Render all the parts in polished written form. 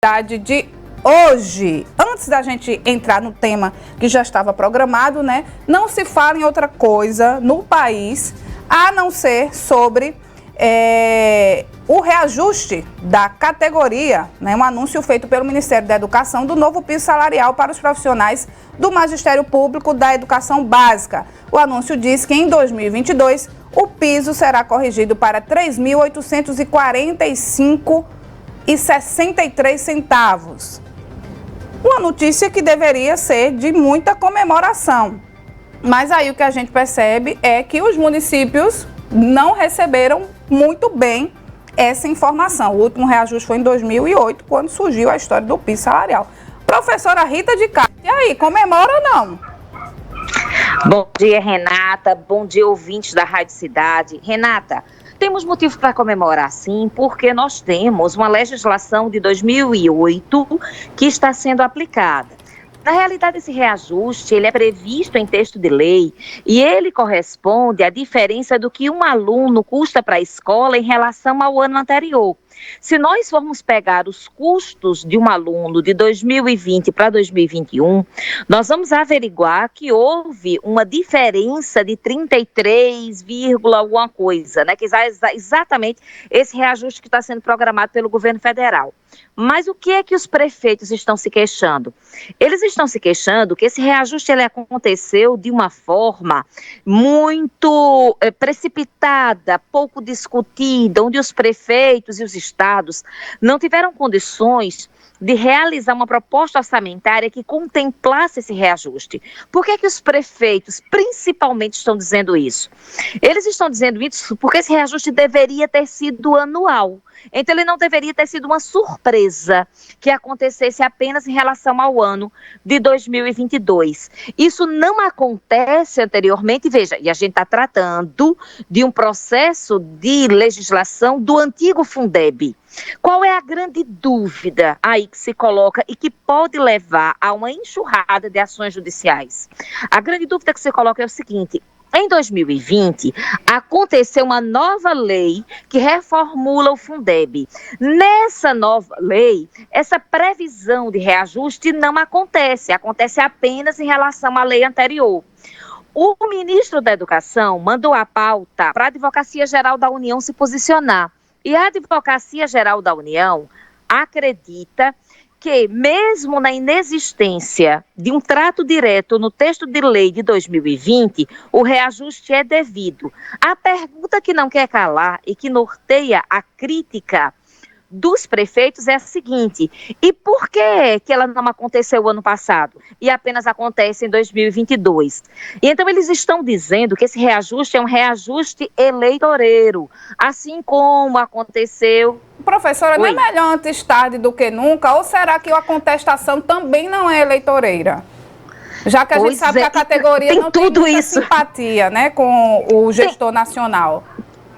De hoje, antes da gente entrar no tema que já estava programado, né? Não se fala em outra coisa no país a não ser sobre o reajuste da categoria, né? Um anúncio feito pelo Ministério da Educação do novo piso salarial para os profissionais do Magistério Público da Educação Básica. O anúncio diz que em 2022 o piso será corrigido para R$ 3.845,63. Uma notícia que deveria ser de muita comemoração. Mas aí o que a gente percebe é que os municípios não receberam muito bem essa informação. O último reajuste foi em 2008, quando surgiu a história do piso salarial. Professora Rita de Castro, e aí, comemora ou não? Bom dia, Renata. Bom dia, ouvintes da Rádio Cidade. Renata, temos motivo para comemorar, sim, porque nós temos uma legislação de 2008 que está sendo aplicada. Na realidade, esse reajuste, ele é previsto em texto de lei e ele corresponde à diferença do que um aluno custa para a escola em relação ao ano anterior. Se nós formos pegar os custos de um aluno de 2020 para 2021, nós vamos averiguar que houve uma diferença de 33, alguma coisa, né? Que é exatamente esse reajuste que está sendo programado pelo governo federal. Mas o que é que os prefeitos estão se queixando? Eles estão se queixando que esse reajuste ele aconteceu de uma forma muito precipitada, pouco discutida, onde os prefeitos e os estados não tiveram condições de realizar uma proposta orçamentária que contemplasse esse reajuste. Por que os prefeitos, principalmente, estão dizendo isso? Eles estão dizendo isso porque esse reajuste deveria ter sido anual. Então, ele não deveria ter sido uma surpresa que acontecesse apenas em relação ao ano de 2022. Isso não acontece anteriormente, veja, e a gente está tratando de um processo de legislação do antigo Fundeb. Qual é a grande dúvida aí que se coloca e que pode levar a uma enxurrada de ações judiciais? A grande dúvida que se coloca é o seguinte: em 2020, aconteceu uma nova lei que reformula o Fundeb. Nessa nova lei, essa previsão de reajuste não acontece apenas em relação à lei anterior. O ministro da Educação mandou a pauta para a Advocacia Geral da União se posicionar. E a Advocacia Geral da União acredita que, mesmo na inexistência de um trato direto no texto de lei de 2020, o reajuste é devido. A pergunta que não quer calar e que norteia a crítica dos prefeitos é a seguinte: e por que ela não aconteceu ano passado e apenas acontece em 2022? E então eles estão dizendo que esse reajuste é um reajuste eleitoreiro, assim como aconteceu... Professora, não é melhor antes tarde do que nunca? Ou será que a contestação também não é eleitoreira? Já que a gente sabe que a categoria não tem muita simpatia, né, com o gestor nacional.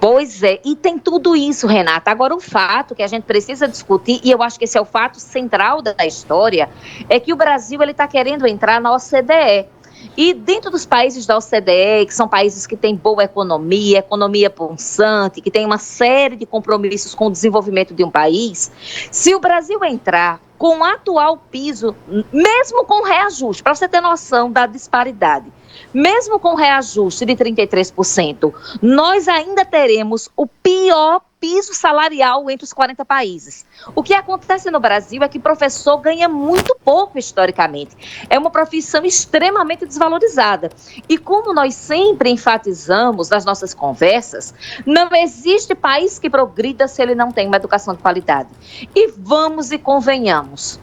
Pois é, e tem tudo isso, Renata. Agora, o fato que a gente precisa discutir, e eu acho que esse é o fato central da história, é que o Brasil está querendo entrar na OCDE. E dentro dos países da OCDE, que são países que têm boa economia pulsante, que tem uma série de compromissos com o desenvolvimento de um país, se o Brasil entrar com o atual piso, mesmo com reajuste, para você ter noção da disparidade, mesmo com reajuste de 33%, nós ainda teremos o pior piso salarial entre os 40 países. O que acontece no Brasil é que professor ganha muito pouco historicamente. É uma profissão extremamente desvalorizada. E como nós sempre enfatizamos nas nossas conversas, não existe país que progrida se ele não tem uma educação de qualidade. E vamos e convenhamos.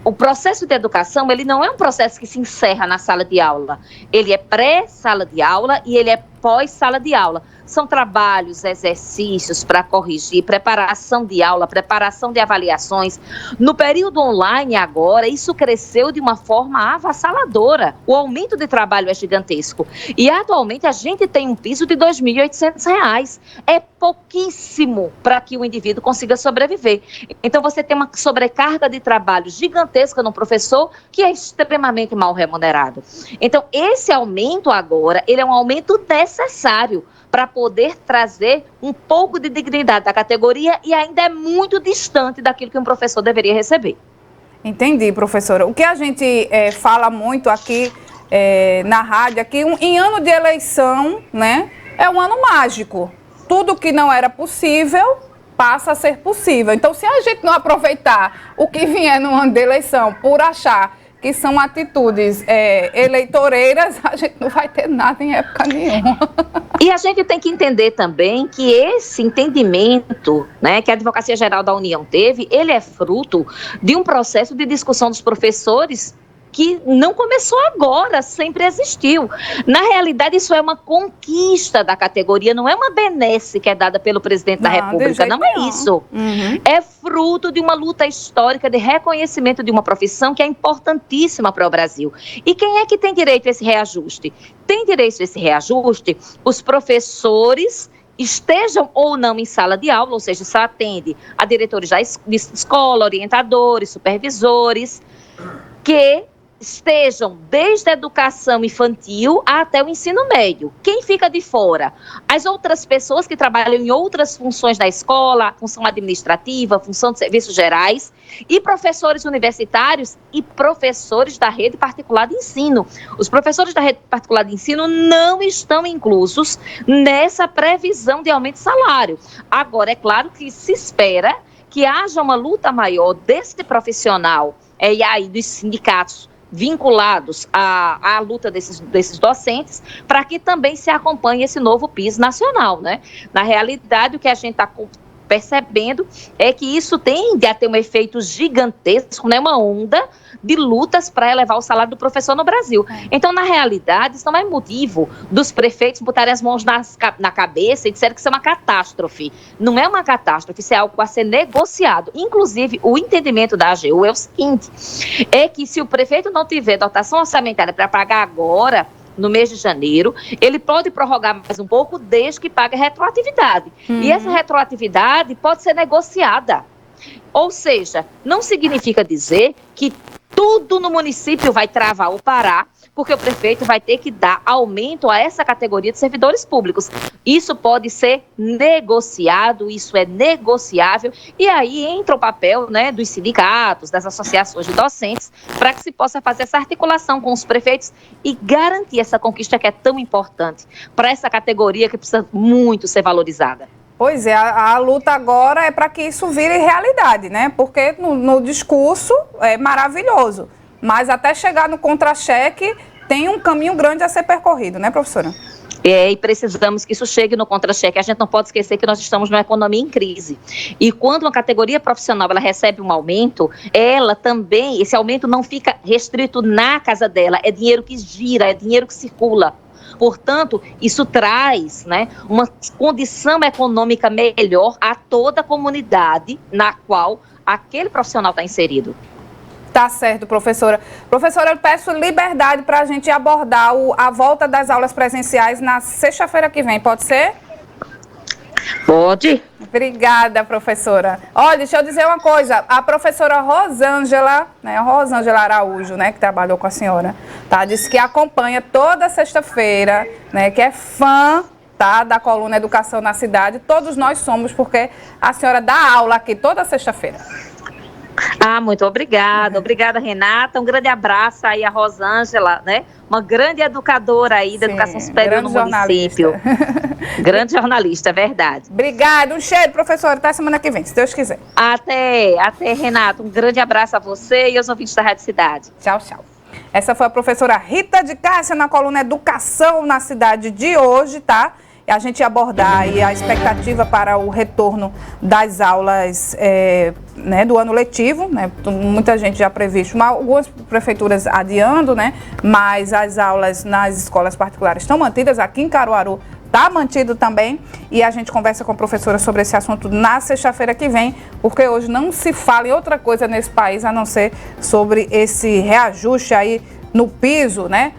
O processo de educação, ele não é um processo que se encerra na sala de aula. Ele é pré-sala de aula e ele é pós-sala de aula. São trabalhos, exercícios para corrigir, preparação de aula, preparação de avaliações. No período online agora, isso cresceu de uma forma avassaladora. O aumento de trabalho é gigantesco. E atualmente a gente tem um piso de R$ 2.800. É pouquíssimo para que o indivíduo consiga sobreviver. Então você tem uma sobrecarga de trabalho gigantesca no professor, que é extremamente mal remunerado. Então esse aumento agora, ele é um aumento necessário para poder trazer um pouco de dignidade da categoria e ainda é muito distante daquilo que um professor deveria receber. Entendi, professora. O que a gente fala muito aqui na rádio, aqui em ano de eleição, né, é um ano mágico. Tudo que não era possível passa a ser possível. Então, se a gente não aproveitar o que vier no ano de eleição por achar que são atitudes eleitoreiras, a gente não vai ter nada em época nenhuma. E a gente tem que entender também que esse entendimento, né, que a Advocacia Geral da União teve, ele é fruto de um processo de discussão dos professores que não começou agora, sempre existiu. Na realidade, isso é uma conquista da categoria, não é uma benesse que é dada pelo presidente da República, não é isso. Uhum. É fruto de uma luta histórica de reconhecimento de uma profissão que é importantíssima para o Brasil. E quem é que tem direito a esse reajuste? Tem direito a esse reajuste os professores, estejam ou não em sala de aula, ou seja, isso atende a diretores de escola, orientadores, supervisores, que estejam desde a educação infantil até o ensino médio. Quem fica de fora? As outras pessoas que trabalham em outras funções da escola, função administrativa, função de serviços gerais, e professores universitários e professores da rede particular de ensino. Os professores da rede particular de ensino não estão inclusos nessa previsão de aumento de salário. Agora, é claro que se espera que haja uma luta maior desse profissional e aí dos sindicatos vinculados à luta desses docentes, para que também se acompanhe esse novo piso nacional, né? Na realidade, o que a gente está percebendo é que isso tende a ter um efeito gigantesco, né? Uma onda de lutas para elevar o salário do professor no Brasil. Então, na realidade, isso não é motivo dos prefeitos botarem as mãos na cabeça e disserem que isso é uma catástrofe. Não é uma catástrofe, isso é algo a ser negociado. Inclusive, o entendimento da AGU é o seguinte, é que se o prefeito não tiver dotação orçamentária para pagar agora, no mês de janeiro, ele pode prorrogar mais um pouco desde que pague a retroatividade. E essa retroatividade pode ser negociada. Ou seja, não significa dizer que tudo no município vai travar ou parar, porque o prefeito vai ter que dar aumento a essa categoria de servidores públicos. Isso pode ser negociado, isso é negociável, e aí entra o papel, né, dos sindicatos, das associações de docentes, para que se possa fazer essa articulação com os prefeitos e garantir essa conquista que é tão importante para essa categoria que precisa muito ser valorizada. Pois é, a luta agora é para que isso vire realidade, né? Porque no discurso é maravilhoso, mas até chegar no contra-cheque tem um caminho grande a ser percorrido, né, professora? E precisamos que isso chegue no contra-cheque. A gente não pode esquecer que nós estamos numa economia em crise. E quando uma categoria profissional ela recebe um aumento, ela também, esse aumento não fica restrito na casa dela, é dinheiro que gira, é dinheiro que circula. Portanto, isso traz, né, uma condição econômica melhor a toda a comunidade na qual aquele profissional está inserido. Tá certo, professora. Professora, eu peço liberdade para a gente abordar a volta das aulas presenciais na sexta-feira que vem, pode ser? Pode. Obrigada, professora. Olha, deixa eu dizer uma coisa. A professora Rosângela, né, Rosângela Araújo, né, que trabalhou com a senhora, tá, disse que acompanha toda sexta-feira, né, que é fã, tá, da coluna Educação na Cidade. Todos nós somos, porque a senhora dá aula aqui toda sexta-feira. Ah, muito obrigada. Obrigada, Renata. Um grande abraço aí a Rosângela, né? Uma grande educadora aí da educação superior no município. Grande jornalista, é verdade. Obrigada. Um cheiro, professora. Até semana que vem, se Deus quiser. Até, Renata. Um grande abraço a você e aos ouvintes da Rádio Cidade. Tchau, tchau. Essa foi a professora Rita de Cássia na coluna Educação na Cidade de hoje, tá? E a gente abordar aí a expectativa para o retorno das aulas né, do ano letivo, né? Muita gente já previsto, algumas prefeituras adiando, né? Mas as aulas nas escolas particulares estão mantidas, aqui em Caruaru está mantido também, e a gente conversa com a professora sobre esse assunto na sexta-feira que vem, porque hoje não se fala em outra coisa nesse país, a não ser sobre esse reajuste aí no piso, né?